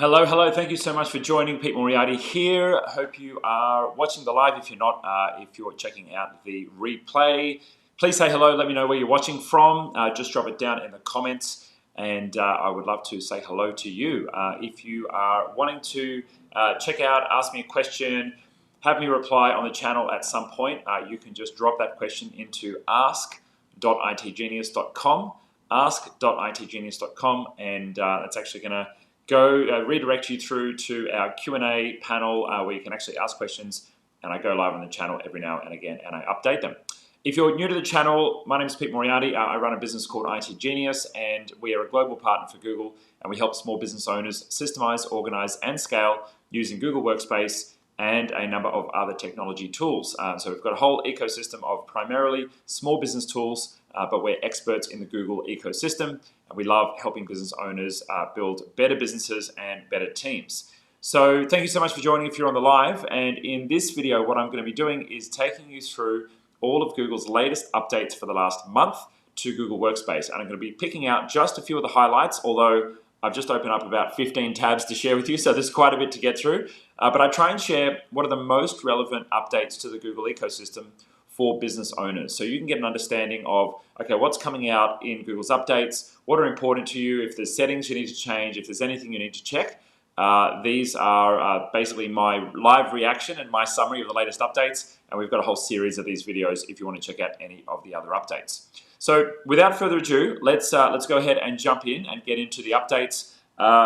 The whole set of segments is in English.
Hello, hello. Thank you so much for joining. Peter Moriarty here. Hope you are watching the live. If you're not, if you're checking out the replay, please say hello. Let me know where you're watching from. Just drop it down in the comments, and I would love to say hello to you. If you are wanting to check out, ask me a question, have me reply on the channel at some point, you can just drop that question into ask.itgenius.com, ask.itgenius.com, and that's actually going to redirect you through to our Q&A panel where you can actually ask questions, and I go live on the channel every now and again and I update them. If you're new to the channel, my name is Peter Moriarty. I run a business called itGenius, and we are a global partner for Google, and we help small business owners systemize, organize, and scale using Google Workspace and a number of other technology tools. So we've got a whole ecosystem of primarily small business tools, but we're experts in the Google ecosystem, and we love helping business owners build better businesses and better teams. So thank you so much for joining if you're on the live. And in this video, what I'm going to be doing is taking you through all of Google's latest updates for the last month to Google Workspace. And I'm going to be picking out just a few of the highlights, although I've just opened up about 15 tabs to share with you, so there's quite a bit to get through. But I try and share what are the most relevant updates to the Google ecosystem for business owners. So you can get an understanding of, okay, what's coming out in Google's updates, what are important to you, if there's settings you need to change, if there's anything you need to check. These are basically my live reaction and my summary of the latest updates, and we've got a whole series of these videos if you want to check out any of the other updates. So without further ado, let's go ahead and jump in and get into the updates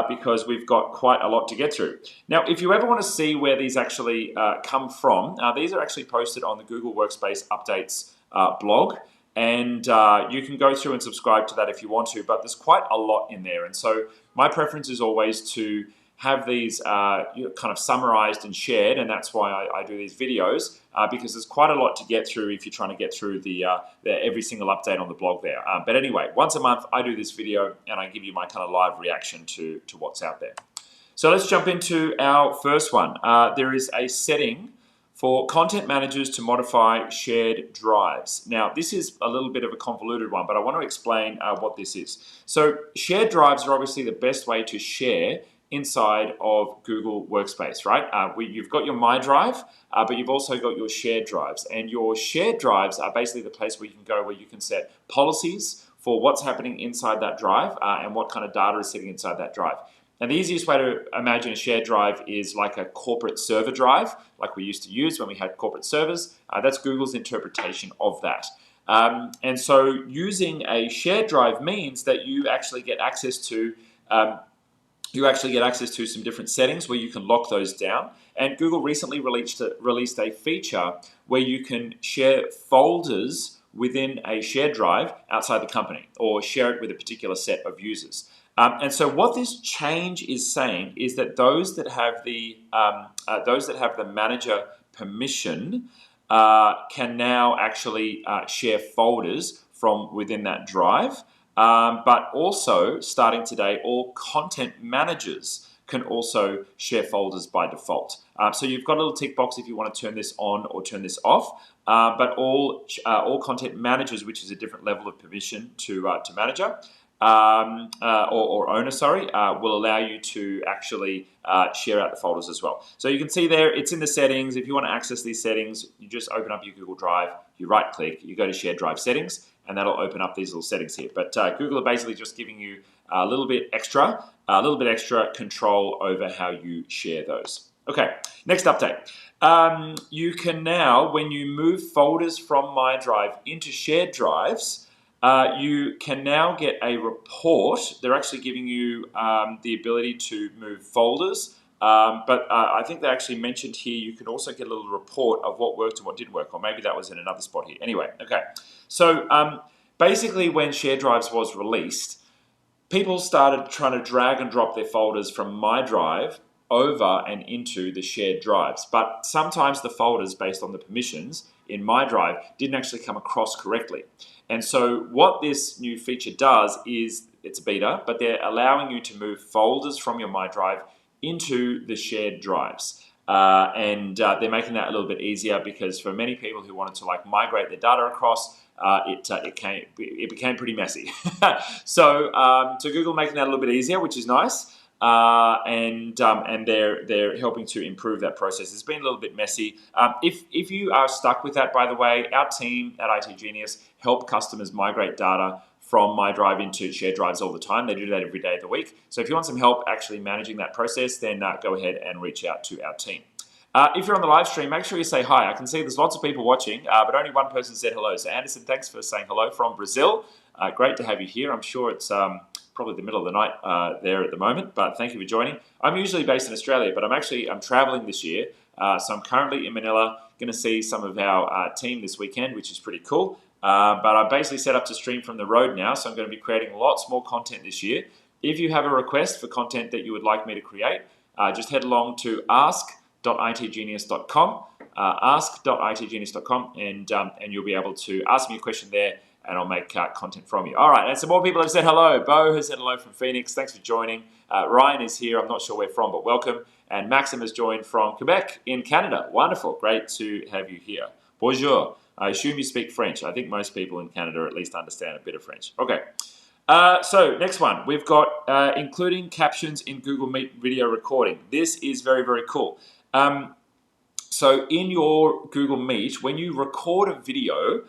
because we've got quite a lot to get through. Now, if you ever want to see where these actually come from, these are actually posted on the Google Workspace Updates blog, and you can go through and subscribe to that if you want to, but there's quite a lot in there. And so my preference is always to have these kind of summarized and shared, and that's why I do these videos, because there's quite a lot to get through if you're trying to get through the every single update on the blog there. But anyway, once a month I do this video and I give you my kind of live reaction to what's out there. So let's jump into our first one. There is a setting for content managers to modify shared drives. Now, this is a little bit of a convoluted one, but I want to explain what this is. So shared drives are obviously the best way to share inside of Google Workspace, right? You've got your My Drive, but you've also got your shared drives. And your shared drives are basically the place where you can go where you can set policies for what's happening inside that drive and what kind of data is sitting inside that drive. And the easiest way to imagine a shared drive is like a corporate server drive, like we used to use when we had corporate servers. That's Google's interpretation of that. And so using a shared drive means that you actually get access to some different settings where you can lock those down. And Google recently released a feature where you can share folders within a shared drive outside the company or share it with a particular set of users. And so what this change is saying is that those that have the manager permission can now actually share folders from within that drive. But also, starting today, all content managers can also share folders by default. So you've got a little tick box if you want to turn this on or turn this off. But all content managers, which is a different level of permission to manager or owner, sorry, will allow you to actually share out the folders as well. So you can see there, it's in the settings. If you want to access these settings, you just open up your Google Drive, you right-click, you go to Share Drive Settings, and that'll open up these little settings here. But Google are basically just giving you a little bit extra control over how you share those. Okay, next update. You can now, when you move folders from My Drive into shared drives, you can now get a report. They're actually giving you the ability to move folders, but I think they actually mentioned here you can also get a little report of what worked and what didn't work, or maybe that was in another spot here. Anyway, okay. So basically when shared drives was released, people started trying to drag and drop their folders from My Drive over and into the shared drives. But sometimes the folders, based on the permissions in My Drive, didn't actually come across correctly. And so what this new feature does is, it's a beta, but they're allowing you to move folders from your My Drive into the shared drives. And they're making that a little bit easier because for many people who wanted to like migrate their data across, it became pretty messy. So Google making that a little bit easier, which is nice. and they're helping to improve that process. It's been a little bit messy. If you are stuck with that, by the way, our team at itGenius help customers migrate data from MyDrive into shared drives all the time. They do that every day of the week. So if you want some help actually managing that process, then go ahead and reach out to our team. If you're on the live stream, make sure you say hi. I can see there's lots of people watching, but only one person said hello. So Anderson, thanks for saying hello from Brazil. Great to have you here. I'm sure it's probably the middle of the night there at the moment, but thank you for joining. I'm usually based in Australia, but I'm traveling this year. So I'm currently in Manila, going to see some of our team this weekend, which is pretty cool. But I'm basically set up to stream from the road now, so I'm going to be creating lots more content this year. If you have a request for content that you would like me to create, just head along to ask.itgenius.com, ask.itgenius.com, and you'll be able to ask me a question there, and I'll make content from you. All right, and some more people have said hello. Bo has said hello from Phoenix. Thanks for joining. Ryan is here. I'm not sure where from, but welcome. And Maxim has joined from Quebec in Canada. Wonderful. Great to have you here. Bonjour. I assume you speak French. I think most people in Canada at least understand a bit of French. Okay. So next one, we've got including captions in Google Meet video recording. This is very, very cool. So in your Google Meet, when you record a video,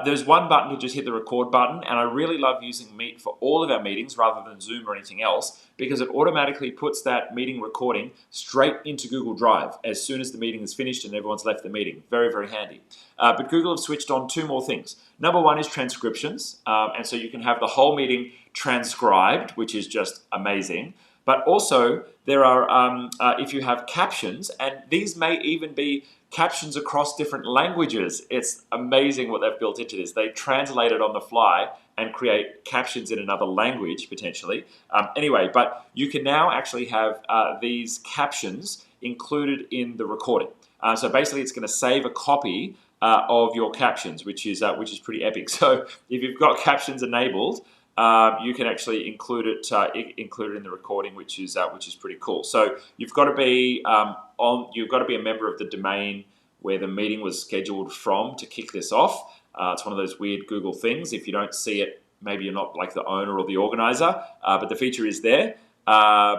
there's one button to just hit the record button, and I really love using Meet for all of our meetings rather than Zoom or anything else, because it automatically puts that meeting recording straight into Google Drive as soon as the meeting is finished and everyone's left the meeting. Very, very handy. But Google have switched on two more things. Number one is transcriptions, and so you can have the whole meeting transcribed, which is just amazing. But also there are, if you have captions, and these may even be captions across different languages. It's amazing what they've built into this. They translate it on the fly and create captions in another language, potentially. Anyway, but you can now actually have these captions included in the recording. So basically it's going to save a copy of your captions, which is pretty epic. So if you've got captions enabled, you can actually include it in the recording, which is pretty cool. So you've got to be you've got to be a member of the domain where the meeting was scheduled from to kick this off. It's one of those weird Google things. If you don't see it, maybe you're not like the owner or the organizer, but the feature is there. Yeah,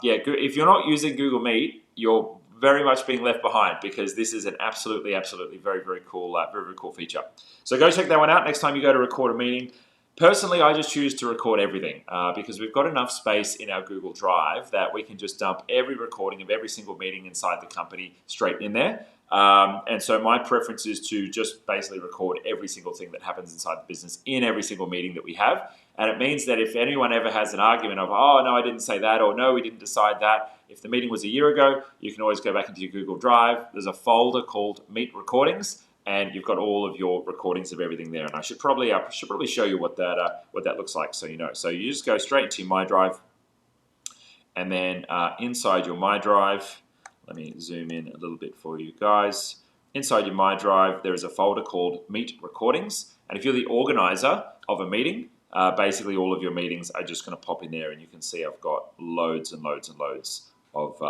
if you're not using Google Meet, you're very much being left behind, because this is an absolutely very, very cool feature. So go check that one out next time you go to record a meeting. Personally, I just choose to record everything because we've got enough space in our Google Drive that we can just dump every recording of every single meeting inside the company straight in there. And so my preference is to just basically record every single thing that happens inside the business in every single meeting that we have. And it means that if anyone ever has an argument of, oh, no, I didn't say that, or no, we didn't decide that, if the meeting was a year ago, you can always go back into your Google Drive. There's a folder called Meet Recordings, and you've got all of your recordings of everything there. And I should probably show you what that looks like, so you know. So you just go straight into your MyDrive, and then inside your MyDrive, let me zoom in a little bit for you guys. Inside your MyDrive, there is a folder called Meet Recordings, and if you're the organizer of a meeting, basically all of your meetings are just going to pop in there, and you can see I've got loads and loads and loads of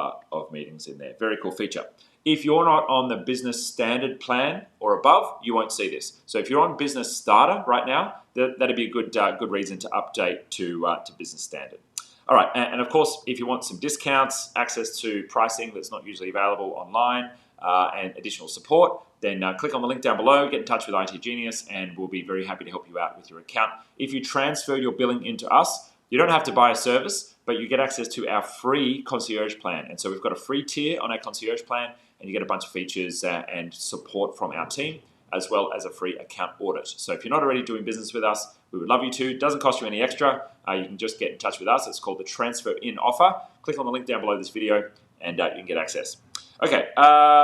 meetings in there. Very cool feature. If you're not on the business standard plan or above, you won't see this. So if you're on business starter right now, that'd be a good reason to update to business standard. All right, and of course, if you want some discounts, access to pricing that's not usually available online, and additional support, then click on the link down below, get in touch with itGenius, and we'll be very happy to help you out with your account. If you transfer your billing into us, you don't have to buy a service, but you get access to our free concierge plan. And so we've got a free tier on our concierge plan, and you get a bunch of features and support from our team, as well as a free account audit. So if you're not already doing business with us, we would love you to. It doesn't cost you any extra. You can just get in touch with us. It's called the Transfer In offer. Click on the link down below this video, and you can get access. Okay,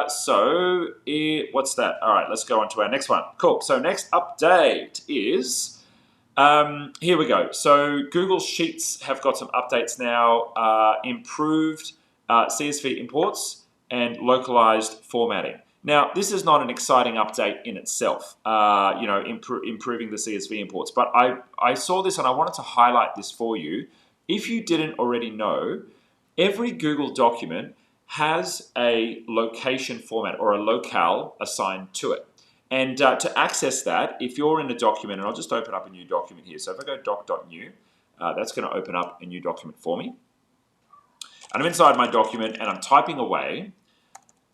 so what's that? All right, let's go on to our next one. Cool. So next update is, here we go. So Google Sheets have got some updates now, improved CSV imports and localized formatting. Now, this is not an exciting update in itself, improving the CSV imports, but I saw this and I wanted to highlight this for you. If you didn't already know, every Google document has a location format or a locale assigned to it. And to access that, if you're in a document, and I'll just open up a new document here. So if I go doc.new, that's going to open up a new document for me. and I'm inside my document and I'm typing away.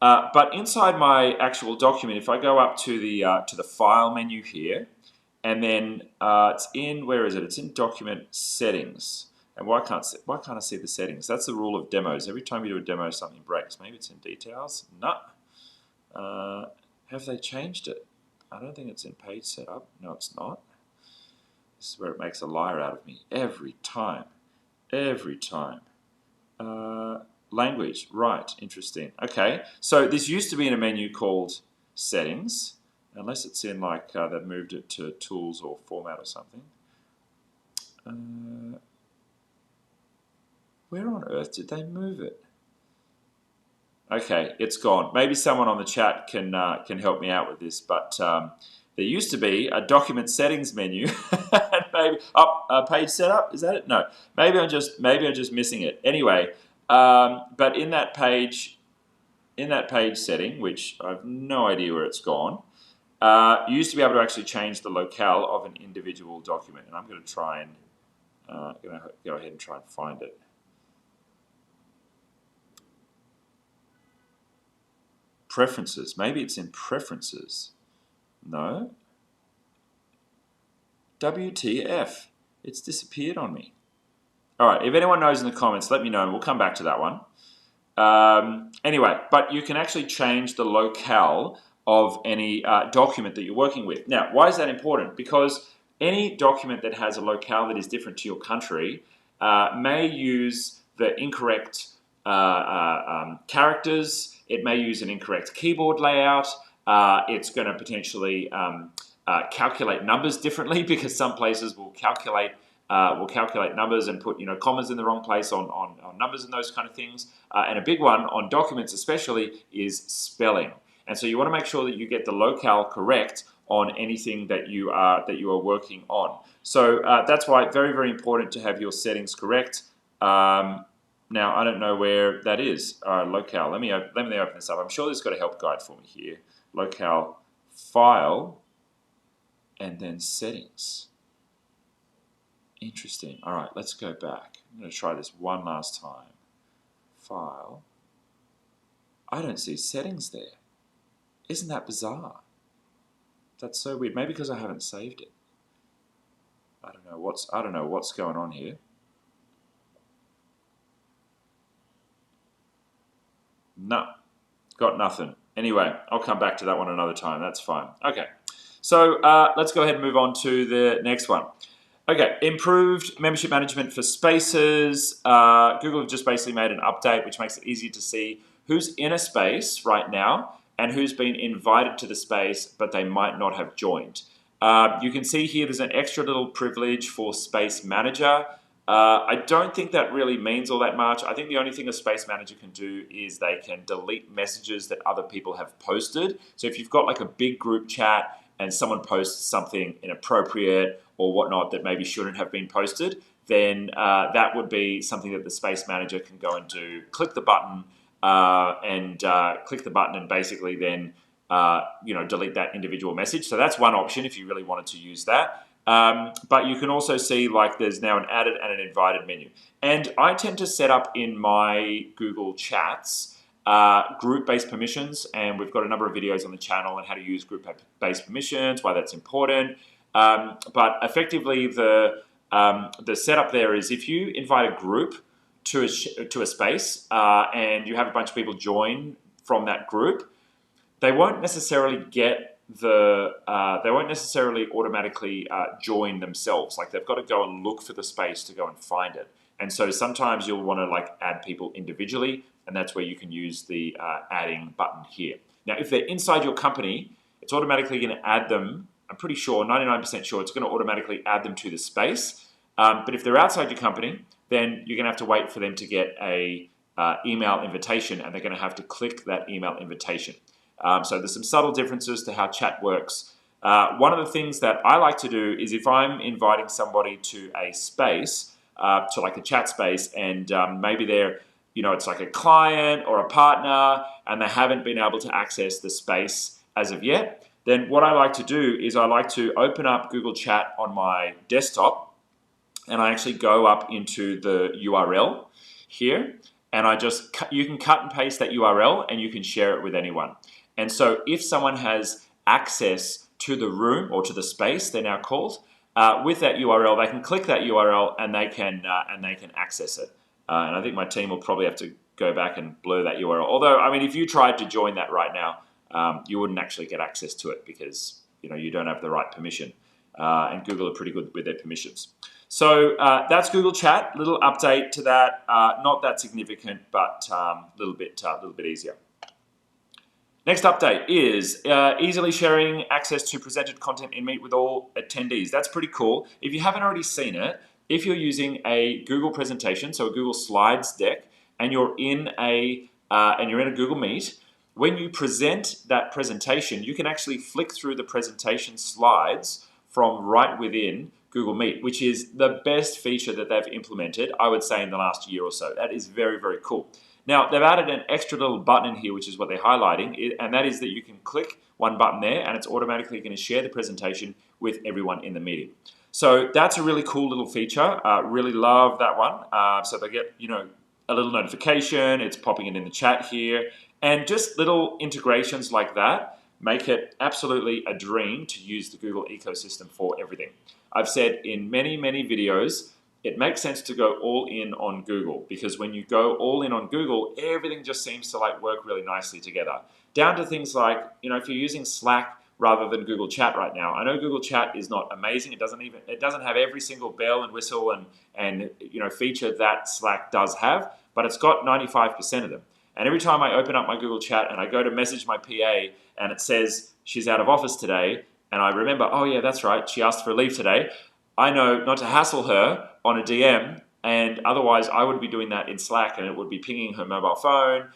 But inside my actual document, if I go up to the file menu here, and then it's in, where is it? It's in document settings. And why can't I see the settings? That's the rule of demos. Every time you do a demo, something breaks. Maybe it's in details. No. Have they changed it? I don't think it's in page setup. No, it's not. This is where it makes a liar out of me every time. Every time. Language, right, interesting. Okay, so this used to be in a menu called settings, unless it's in like they've moved it to tools or format or something. Where on earth did they move it? Okay, it's gone. Maybe someone on the chat can help me out with this, but there used to be a document settings menu. And maybe page setup, is that it? No, maybe I'm just missing it. Anyway, but in that page setting, which I have no idea where it's gone, you used to be able to actually change the locale of an individual document, and I'm going to try and go ahead and try and find it. Preferences. Maybe it's in preferences. No. WTF. It's disappeared on me. All right, if anyone knows in the comments, let me know. We'll come back to that one. Anyway, but you can actually change the locale of any document that you're working with. Now, why is that important? Because any document that has a locale that is different to your country may use the incorrect characters. It may use an incorrect keyboard layout. It's going to potentially calculate numbers differently, because some places will calculate numbers and put commas in the wrong place on numbers and those kind of things. And a big one on documents especially is spelling. And so you want to make sure that you get the locale correct on anything that you are working on. So that's why it's very, very important to have your settings correct. Now, I don't know where that is. Locale. Let me open this up. I'm sure there's got a help guide for me here. Locale, file, and then settings. Interesting. All right, let's go back. I'm going to try this one last time. File. I don't see settings there. Isn't that bizarre? That's so weird. Maybe because I haven't saved it. I don't know what's going on here. No, got nothing. Anyway, I'll come back to that one another time. That's fine. Okay, so let's go ahead and move on to the next one. Okay, improved membership management for spaces. Google have just basically made an update which makes it easier to see who's in a space right now and who's been invited to the space but they might not have joined. You can see here there's an extra little privilege for Space Manager. I don't think that really means all that much. I think the only thing a Space Manager can do is they can delete messages that other people have posted. So if you've got like a big group chat and someone posts something inappropriate or whatnot that maybe shouldn't have been posted, then that would be something that the Space Manager can go and do. Click the button and basically then delete that individual message. So that's one option if you really wanted to use that. But you can also see like there's now an added and an invited menu. And I tend to set up in my Google Chats group-based permissions, and we've got a number of videos on the channel on how to use group-based permissions, why that's important. But effectively the setup there is if you invite a group to a space and you have a bunch of people join from that group, they won't necessarily automatically join themselves. Like they've got to go and look for the space to go and find it. And so sometimes you'll want to like add people individually, and that's where you can use the adding button here. Now, if they're inside your company, it's automatically going to add them. I'm pretty sure, 99% sure, it's going to automatically add them to the space. But if they're outside your company, then you're going to have to wait for them to get a email invitation, and they're going to have to click that email invitation. So there's some subtle differences to how chat works. One of the things that I like to do is if I'm inviting somebody to a space, to like a chat space, and maybe they're, it's like a client or a partner, and they haven't been able to access the space as of yet, then what I like to do is I like to open up Google Chat on my desktop, and I actually go up into the URL here, and you can cut and paste that URL and you can share it with anyone. And so if someone has access to the room or to the space, they're now called, with that URL, they can click that URL and they can access it. And I think my team will probably have to go back and blur that URL. Although, I mean, if you tried to join that right now, you wouldn't actually get access to it because you don't have the right permission. And Google are pretty good with their permissions. So that's Google Chat. Little update to that. Not that significant, but a little bit easier. Next update is easily sharing access to presented content in Meet with all attendees. That's pretty cool. If you haven't already seen it, if you're using a Google presentation, so a Google Slides deck, and you're in a Google Meet, when you present that presentation, you can actually flick through the presentation slides from right within Google Meet, which is the best feature that they've implemented, I would say, in the last year or so. That is very, very cool. Now, they've added an extra little button in here, which is what they're highlighting, and that is that you can click one button there, and it's automatically going to share the presentation with everyone in the meeting. So that's a really cool little feature. Really love that one. So they get, a little notification. It's popping it in the chat here. And just little integrations like that make it absolutely a dream to use the Google ecosystem for everything. I've said in many, many videos, it makes sense to go all in on Google, because when you go all in on Google, everything just seems to work really nicely together. Down to things like, if you're using Slack rather than Google Chat right now. I know Google Chat is not amazing. It doesn't have every single bell and whistle and feature that Slack does have, but it's got 95% of them. And every time I open up my Google Chat and I go to message my PA and it says she's out of office today, and I remember, oh yeah, that's right, she asked for leave today, I know not to hassle her on a DM, and otherwise I would be doing that in Slack and it would be pinging her mobile phone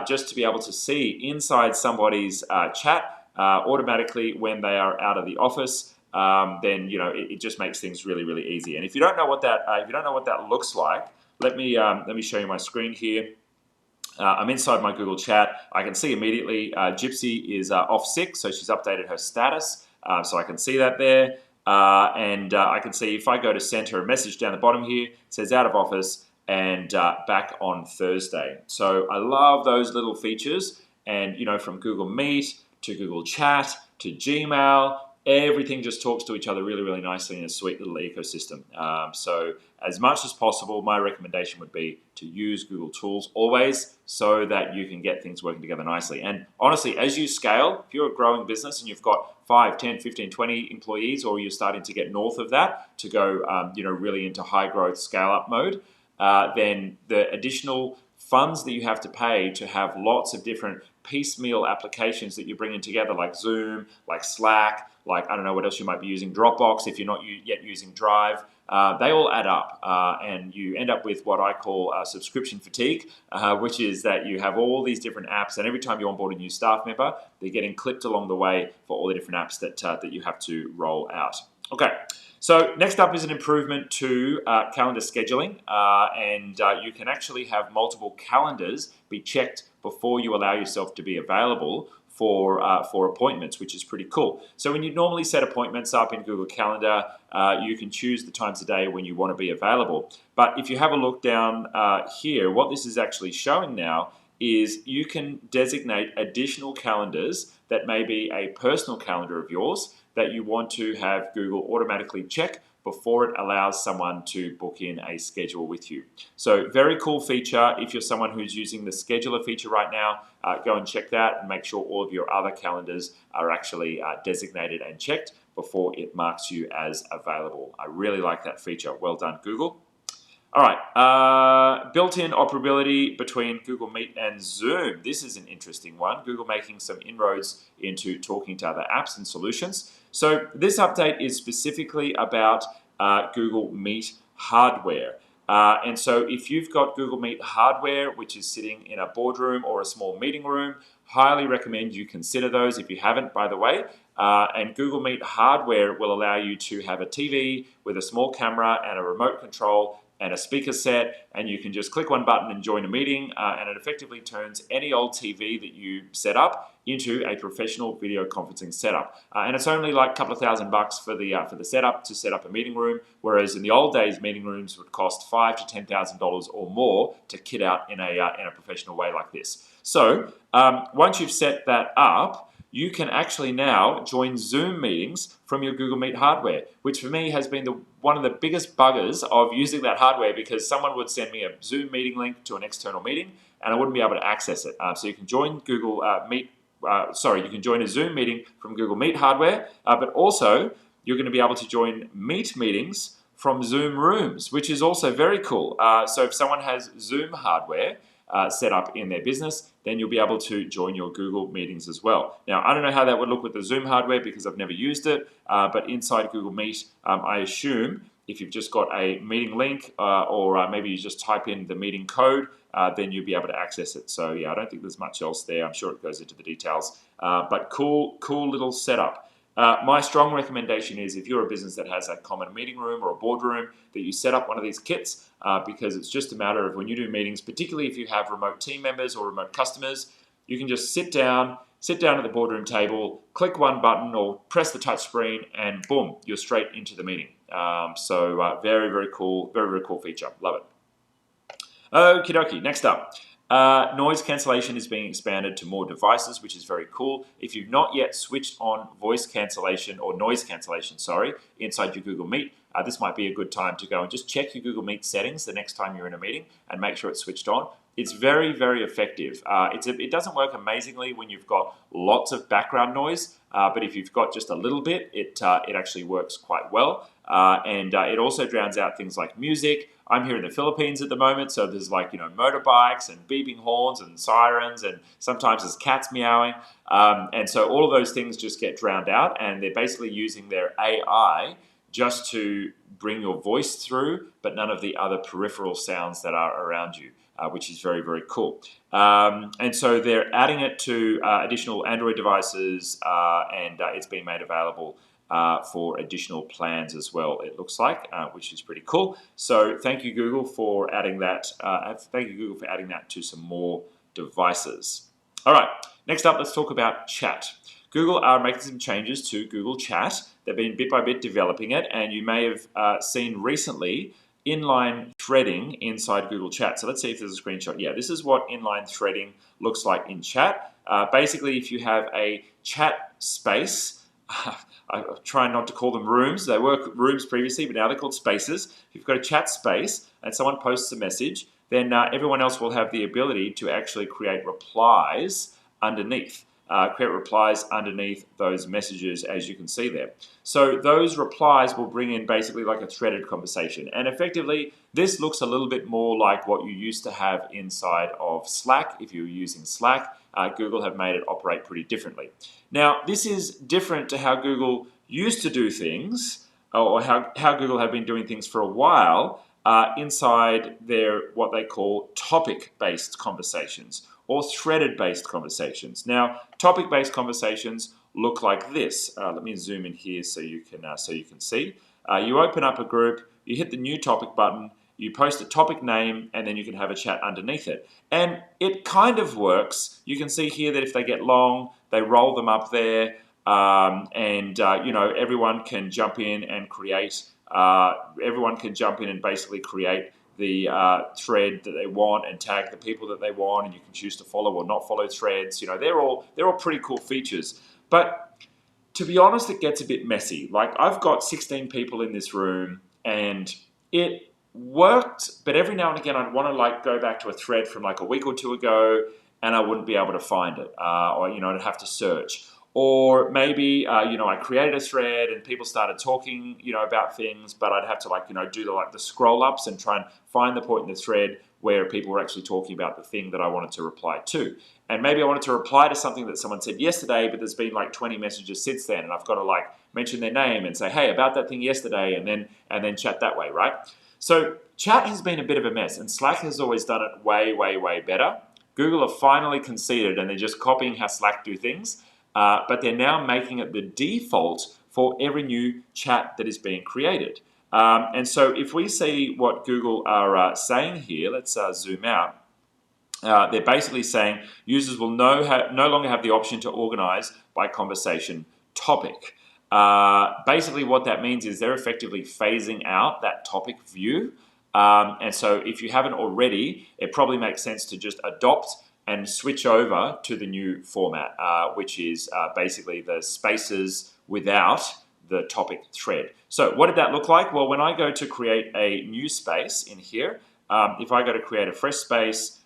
just to be able to see inside somebody's chat automatically when they are out of the office. Then it just makes things really, really easy. And if you don't know what that looks like, let me show you my screen here. I'm inside my Google Chat. I can see immediately Gypsy is off sick, so she's updated her status. So I can see that there. And I can see if I go to send her a message down the bottom here, it says out of office and back on Thursday. So I love those little features. And, from Google Meet to Google Chat to Gmail, everything just talks to each other really, really nicely in a sweet little ecosystem. So as much as possible, my recommendation would be to use Google Tools always so that you can get things working together nicely. And honestly, as you scale, if you're a growing business and you've got 5, 10, 15, 20 employees, or you're starting to get north of that to go really into high growth scale up mode, then the additional funds that you have to pay to have lots of different piecemeal applications that you're bringing together, like Zoom, like Slack, like I don't know what else you might be using, Dropbox if you're not yet using Drive, they all add up, and you end up with what I call subscription fatigue, which is that you have all these different apps, and every time you onboard a new staff member, they're getting clipped along the way for all the different apps that you have to roll out. Okay. So next up is an improvement to calendar scheduling, and you can actually have multiple calendars be checked before you allow yourself to be available for appointments, which is pretty cool. So when you normally set appointments up in Google Calendar, you can choose the times of day when you want to be available. But if you have a look down here, what this is actually showing now is you can designate additional calendars that may be a personal calendar of yours that you want to have Google automatically check before it allows someone to book in a schedule with you. So very cool feature. If you're someone who's using the scheduler feature right now, go and check that and make sure all of your other calendars are actually designated and checked before it marks you as available. I really like that feature. Well done, Google. All right, built-in operability between Google Meet and Zoom. This is an interesting one. Google making some inroads into talking to other apps and solutions. So this update is specifically about Google Meet hardware. And so if you've got Google Meet hardware, which is sitting in a boardroom or a small meeting room, highly recommend you consider those if you haven't, by the way. And Google Meet hardware will allow you to have a TV with a small camera and a remote control and a speaker set, and you can just click one button and join a meeting, and it effectively turns any old TV that you set up into a professional video conferencing setup. And it's only like a couple of $1,000 for the setup to set up a meeting room, whereas in the old days, meeting rooms would cost $5,000 to $10,000 or more to kit out in a professional way like this. So once you've set that up, you can actually now join Zoom meetings from your Google Meet hardware, which for me has been one of the biggest buggers of using that hardware, because someone would send me a Zoom meeting link to an external meeting and I wouldn't be able to access it. So you can join Google Meet. You can join a Zoom meeting from Google Meet hardware, but also you're going to be able to join Meet meetings from Zoom Rooms, which is also very cool. So if someone has Zoom hardware set up in their business, then you'll be able to join your Google meetings as well. Now, I don't know how that would look with the Zoom hardware because I've never used it, but inside Google Meet, I assume if you've just got a meeting link or maybe you just type in the meeting code, then you'll be able to access it. So yeah, I don't think there's much else there. I'm sure it goes into the details, but cool little setup. My strong recommendation is if you're a business that has a common meeting room or a boardroom, that you set up one of these kits, because it's just a matter of when you do meetings, particularly if you have remote team members or remote customers, you can just sit down at the boardroom table, click one button or press the touch screen, and boom, you're straight into the meeting. Very, very cool feature. Love it. Okie dokie, next up. Noise cancellation is being expanded to more devices, which is very cool. If you've not yet switched on voice cancellation or noise cancellation, inside your Google Meet, this might be a good time to go and just check your Google Meet settings the next time you're in a meeting and make sure it's switched on. It's very, very effective. It doesn't work amazingly when you've got lots of background noise, but if you've got just a little bit, it actually works quite well. And it also drowns out things like music. I'm here in the Philippines at the moment, so there's motorbikes and beeping horns and sirens, and sometimes there's cats meowing. And so all of those things just get drowned out, and they're basically using their AI just to bring your voice through, but none of the other peripheral sounds that are around you, which is very, very cool. And so they're adding it to additional Android devices, and it's being made available for additional plans as well, it looks like, which is pretty cool. So thank you, Google, for adding that. To some more devices. All right, next up, let's talk about chat. Google are making some changes to Google Chat. They've been bit by bit developing it, and you may have seen recently inline threading inside Google Chat. So let's see if there's a screenshot. Yeah, this is what inline threading looks like in chat. Basically, if you have a chat space, I try not to call them rooms. They were rooms previously, but now they're called spaces. If you've got a chat space and someone posts a message, then everyone else will have the ability to actually create replies underneath. Those messages, as you can see there. So those replies will bring in basically like a threaded conversation. And effectively, this looks a little bit more like what you used to have inside of Slack. If you were using Slack, Google have made it operate pretty differently. Now, this is different to how Google used to do things, or how Google have been doing things for a while inside their what they call topic-based conversations or threaded-based conversations. Now, topic-based conversations look like this. Let me zoom in here so you can see. You open up a group, you hit the new topic button, you post a topic name, and then you can have a chat underneath it. And it kind of works. You can see here that if they get long, they roll them up there, everyone can jump in and create. Everyone can jump in and basically create the thread that they want and tag the people that they want, and you can choose to follow or not follow threads. They're all pretty cool features. But to be honest, it gets a bit messy. Like, I've got 16 people in this room, and it worked, but every now and again I'd want to go back to a thread from like a week or two ago, and I wouldn't be able to find it, or I'd have to search. Or maybe, I created a thread and people started talking, about things, but I'd have to do the scroll ups and try and find the point in the thread where people were actually talking about the thing that I wanted to reply to. And maybe I wanted to reply to something that someone said yesterday, but there's been 20 messages since then, and I've got to mention their name and say, hey, about that thing yesterday, and then chat that way, right? So chat has been a bit of a mess, and Slack has always done it way, way, way better. Google have finally conceded, and they're just copying how Slack do things. But they're now making it the default for every new chat that is being created. And so if we see what Google are saying here, let's zoom out. They're basically saying users will no longer have the option to organize by conversation topic. Basically what that means is they're effectively phasing out that topic view. And so if you haven't already, it probably makes sense to just adopt and switch over to the new format, which is basically the spaces without the topic thread. So what did that look like? Well, when I go to create a new space in here, if I go to create a fresh space,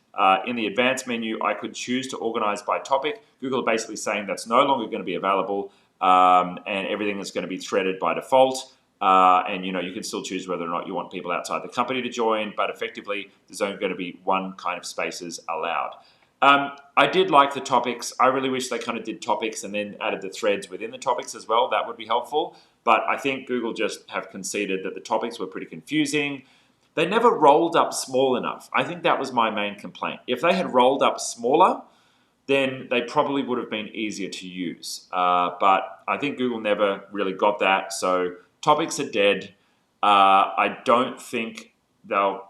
in the advanced menu, I could choose to organize by topic. Google are basically saying that's no longer going to be available, and everything is going to be threaded by default. And you can still choose whether or not you want people outside the company to join, but effectively there's only going to be one kind of spaces allowed. I did like the topics. I really wish they kind of did topics and then added the threads within the topics as well. That would be helpful. But I think Google just have conceded that the topics were pretty confusing. They never rolled up small enough. I think that was my main complaint. If they had rolled up smaller, then they probably would have been easier to use. But I think Google never really got that. So topics are dead. I don't think they'll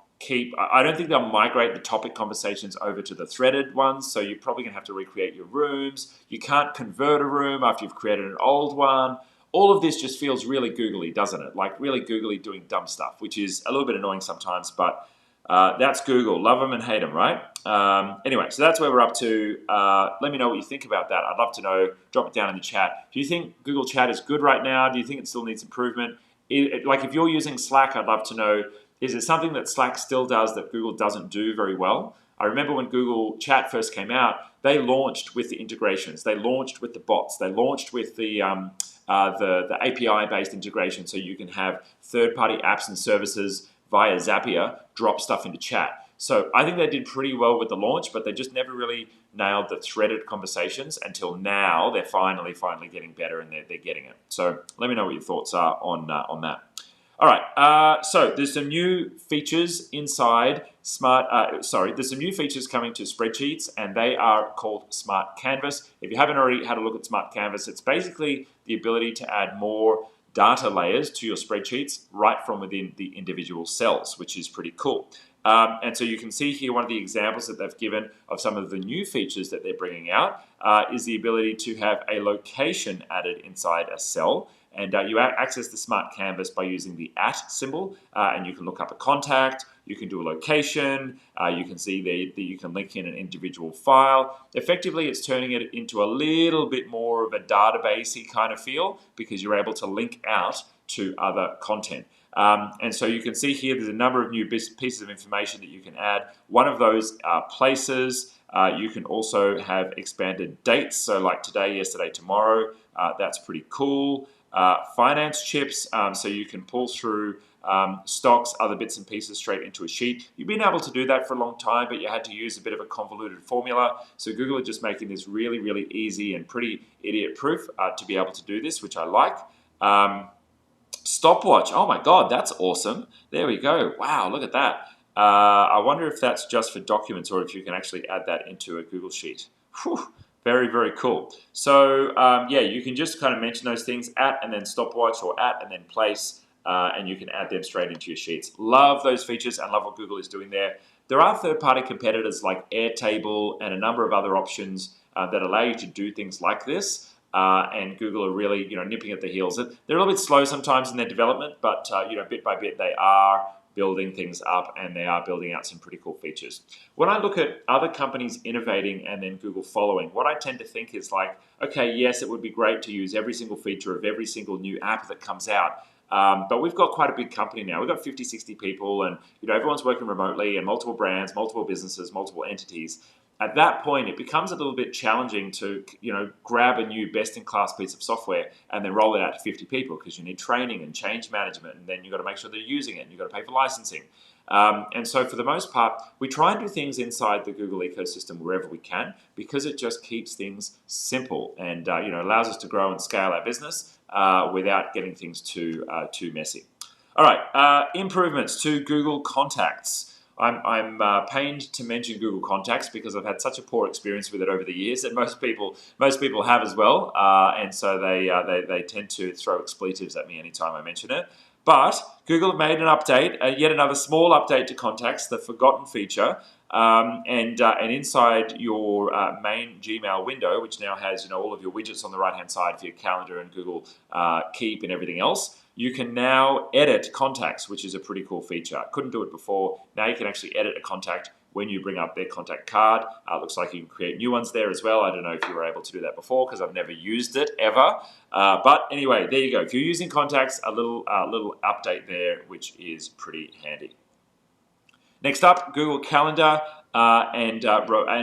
migrate the topic conversations over to the threaded ones. So you're probably going to have to recreate your rooms. You can't convert a room after you've created an old one. All of this just feels really googly, doesn't it? Like really googly doing dumb stuff, which is a little bit annoying sometimes, but that's Google. Love them and hate them, right? Anyway, so that's where we're up to. Let me know what you think about that. I'd love to know. Drop it down in the chat. Do you think Google Chat is good right now? Do you think it still needs improvement? Like if you're using Slack, I'd love to know, is it something that Slack still does that Google doesn't do very well? I remember when Google Chat first came out, they launched with the integrations. They launched with the bots. They launched with the API-based integration, so you can have third-party apps and services via Zapier drop stuff into chat. So I think they did pretty well with the launch, but they just never really nailed the threaded conversations until now. They're finally getting better, and they're getting it. So let me know what your thoughts are on that. All right, so there's some new features inside there's some new features coming to spreadsheets, and they are called Smart Canvas. If you haven't already had a look at Smart Canvas, it's basically the ability to add more data layers to your spreadsheets right from within the individual cells, which is pretty cool. And so you can see here one of the examples that they've given of some of the new features that they're bringing out is the ability to have a location added inside a cell. And you access the Smart Canvas by using the @ symbol, and you can look up a contact, you can do a location, you can see that you can link in an individual file. Effectively, it's turning it into a little bit more of a database-y kind of feel because you're able to link out to other content. And so you can see here there's a number of new pieces of information that you can add. One of those are places. You can also have expanded dates, so like today, yesterday, tomorrow. That's pretty cool. Finance chips, so you can pull through stocks, other bits and pieces straight into a sheet. You've been able to do that for a long time, but you had to use a bit of a convoluted formula. So Google are just making this really, really easy and pretty idiot-proof to be able to do this, which I like. Stopwatch, oh my God, that's awesome. There we go. Wow, look at that. I wonder if that's just for documents or if you can actually add that into a Google Sheet. Whew. Very, very cool. So, yeah, you can just kind of mention those things, @ and then stopwatch, or @ and then place, and you can add them straight into your sheets. Love those features and love what Google is doing there. There are third-party competitors like Airtable and a number of other options that allow you to do things like this, and Google are really, nipping at the heels. They're a little bit slow sometimes in their development, but, bit by bit they are building things up, and they are building out some pretty cool features. When I look at other companies innovating and then Google following, what I tend to think is like, okay, yes, it would be great to use every single feature of every single new app that comes out, but we've got quite a big company now. We've got 50, 60 people, and everyone's working remotely, and multiple brands, multiple businesses, multiple entities. At that point, it becomes a little bit challenging to, grab a new best-in-class piece of software and then roll it out to 50 people because you need training and change management, and then you've got to make sure they're using it, and you've got to pay for licensing. And so for the most part, we try and do things inside the Google ecosystem wherever we can because it just keeps things simple and, allows us to grow and scale our business without getting things too messy. All right, improvements to Google Contacts. I'm pained to mention Google Contacts because I've had such a poor experience with it over the years, and most people have as well. And so they tend to throw expletives at me anytime I mention it. But Google have made an update, yet another small update to contacts, the forgotten feature, and inside your main Gmail window, which now has all of your widgets on the right-hand side for your calendar and Google Keep and everything else, you can now edit contacts, which is a pretty cool feature. Couldn't do it before. Now you can actually edit a contact when you bring up their contact card. Looks like you can create new ones there as well. I don't know if you were able to do that before because I've never used it ever. But anyway, there you go. If you're using contacts, a little update there, which is pretty handy. Next up, Google Calendar and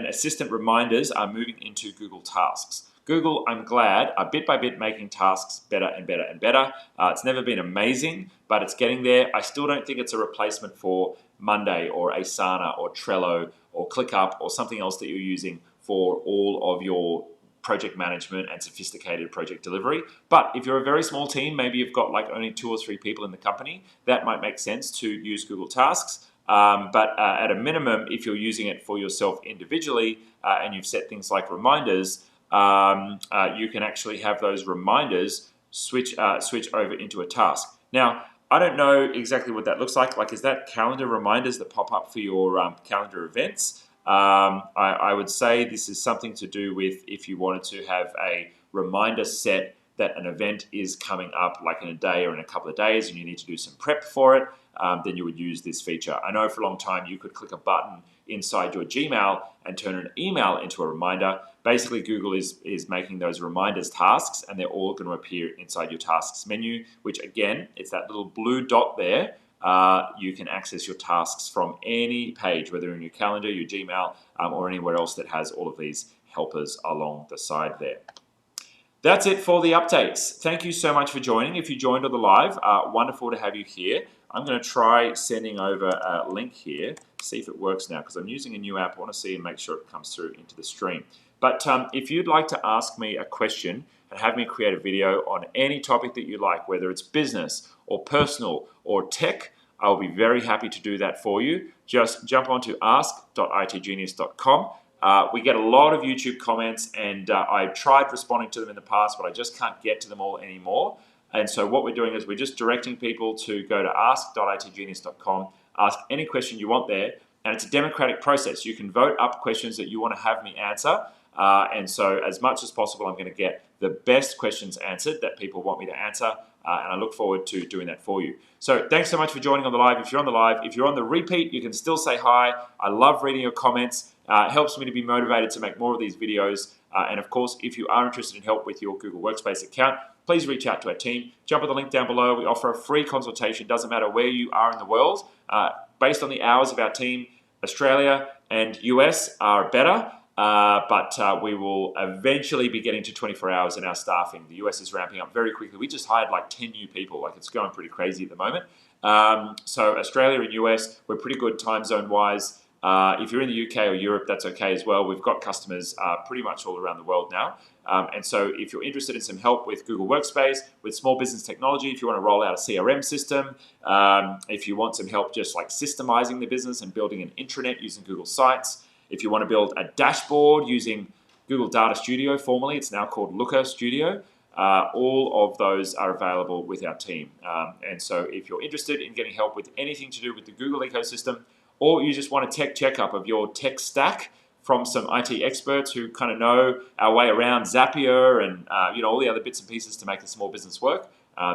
Assistant reminders are moving into Google Tasks. Google, I'm glad, are bit by bit making tasks better and better and better. It's never been amazing, but it's getting there. I still don't think it's a replacement for Monday or Asana or Trello or ClickUp or something else that you're using for all of your project management and sophisticated project delivery. But if you're a very small team, maybe you've got like only 2 or 3 people in the company, that might make sense to use Google Tasks. But at a minimum, if you're using it for yourself individually and you've set things like reminders, you can actually have those reminders switch over into a task. Now, I don't know exactly what that looks like. Like, is that calendar reminders that pop up for your calendar events? I would say this is something to do with if you wanted to have a reminder set that an event is coming up like in a day or in a couple of days and you need to do some prep for it, then you would use this feature. I know for a long time you could click a button inside your Gmail and turn an email into a reminder. Basically, Google is making those reminders tasks, and they're all going to appear inside your tasks menu, which again, it's that little blue dot there. You can access your tasks from any page, whether in your calendar, your Gmail, or anywhere else that has all of these helpers along the side there. That's it for the updates. Thank you so much for joining. If you joined on the live, wonderful to have you here. I'm going to try sending over a link here, see if it works now, because I'm using a new app. I want to see and make sure it comes through into the stream. But if you'd like to ask me a question and have me create a video on any topic that you like, whether it's business or personal or tech, I'll be very happy to do that for you. Just jump onto ask.itgenius.com. We get a lot of YouTube comments, and I've tried responding to them in the past, but I just can't get to them all anymore. And so what we're doing is we're just directing people to go to ask.itgenius.com, ask any question you want there, and it's a democratic process. You can vote up questions that you want to have me answer, and so as much as possible, I'm going to get the best questions answered that people want me to answer, and I look forward to doing that for you. So thanks so much for joining on the live. If you're on the live, if you're on the repeat, you can still say hi. I love reading your comments. It helps me to be motivated to make more of these videos. And of course, if you are interested in help with your Google Workspace account, please reach out to our team. Jump on the link down below. We offer a free consultation. Doesn't matter where you are in the world. Based on the hours of our team, Australia and US are better. But we will eventually be getting to 24 hours in our staffing. The US is ramping up very quickly. We just hired like 10 new people. Like, it's going pretty crazy at the moment. So Australia and US, we're pretty good time zone wise. If you're in the UK or Europe, that's okay as well. We've got customers pretty much all around the world now. And so if you're interested in some help with Google Workspace, with small business technology, if you want to roll out a CRM system, if you want some help just like systemizing the business and building an intranet using Google Sites, if you want to build a dashboard using Google Data Studio, formerly it's now called Looker Studio, all of those are available with our team. And so if you're interested in getting help with anything to do with the Google ecosystem, or you just want a tech checkup of your tech stack from some IT experts who kind of know our way around Zapier and all the other bits and pieces to make a small business work,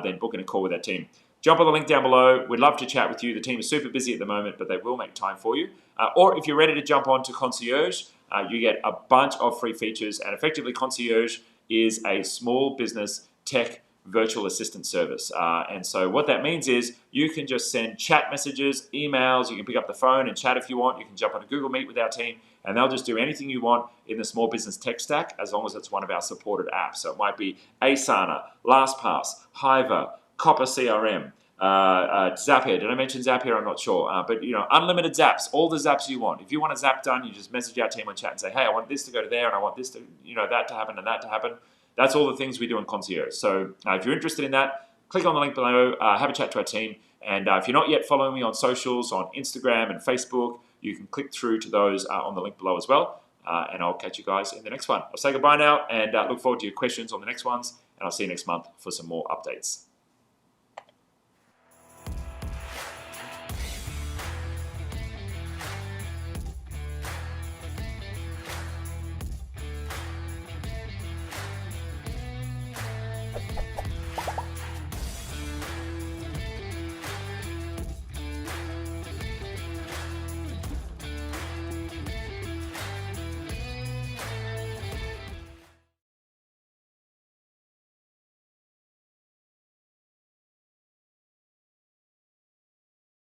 then book in a call with our team. Jump on the link down below. We'd love to chat with you. The team is super busy at the moment, but they will make time for you. Or if you're ready to jump on to Concierge, you get a bunch of free features. And effectively, Concierge is a small business tech virtual assistant service. And so what that means is you can just send chat messages, emails. You can pick up the phone and chat if you want. You can jump on a Google Meet with our team, and they'll just do anything you want in the small business tech stack as long as it's one of our supported apps. So it might be Asana, LastPass, Hiver, Copper CRM, Zapier. Did I mention Zapier? I'm not sure. But unlimited zaps, all the zaps you want. If you want a zap done, you just message our team on chat and say, hey, I want this to go to there, and I want this to, that to happen and that to happen. That's all the things we do in Concierge. So if you're interested in that, click on the link below, have a chat to our team. And if you're not yet following me on socials, on Instagram and Facebook, you can click through to those on the link below as well. And I'll catch you guys in the next one. I'll say goodbye now and look forward to your questions on the next ones. And I'll see you next month for some more updates.